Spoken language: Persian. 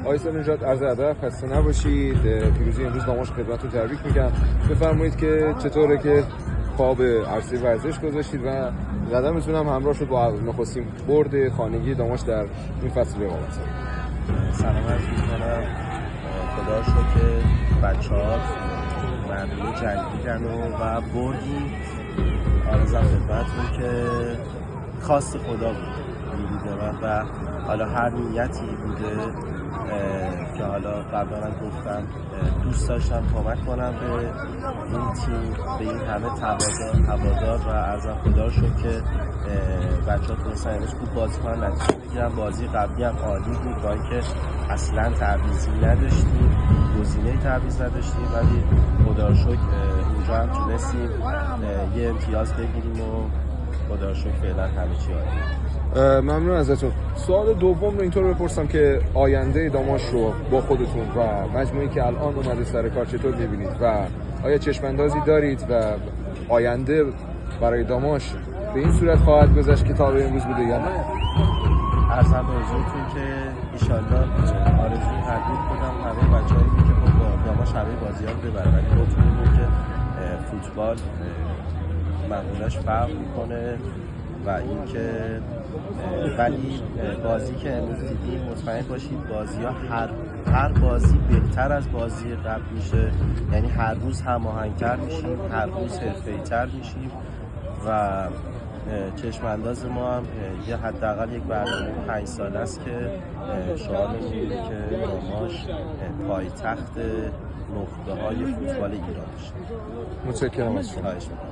آقای نژاد عرض ادب، خسته نباشید. پیروزی امروز داماش خدمتتون تبریک میگم. بفرمایید که چطوره که پا به عرصه ورزش گذاشتید و قدمتون هم همراه شد با نخستین برد خانگی داماش در این فصل رقابت. سلام عرض می‌کنم. خدا رو شکر که بچه‌ها مردم جنگیدن و بردیم. عرضم خدمتتون که خواست خدا بود و حالا هر نیتی بوده که حالا قبلا هم گفتم دوست داشتم کمک کنم به این تیم، به این همه هوادار و عرضم خدا رو شکر که بچه‌ها تونستن امروز خوب بازی کنن، نتیجه بگیرن. بازی قبلی هم عالی بود با اینکه اصلا تعویضی نداشتیم، گزینه تعویض نداشتیم، ولی خدا رو شکر اونجا هم تونستیم یه امتیاز بگیریم و خدا رو شکر فعلا همه چی عالیه. ممنون ازتون. سوال دوم رو اینطور بپرسم که آینده داماش رو با خودتون و مجموعی که الان اومده سر کار چطور می‌بینید و آیا چشم‌اندازی دارید و آینده برای داماش به این صورت خواهد گذشت که تا به امروز بوده یا نه؟ عرضم به حضورتون که ایشالله آرزوی تبدیل کنم همه بچه‌هایی که خب با داماش همه بازی‌ها رو ببرن، ولی مطمئنم که فوتبال معمولش فرق می‌کنه و اینکه ولی بازی که امروز دیدیم مطمئن باشید بازی‌ها هر بازی بهتر از بازی قبل میشه، یعنی هر روز هماهنگ‌تر میشیم، هر روز حرفه‌ای‌تر میشیم و چشم انداز ما هم یه حداقل یک برنامه 5 ساله است که شعارمون اینه که داماش پایتخت نخبه‌های فوتبال ایران بشه. متشکرم از شما. خواهش می‌کنم.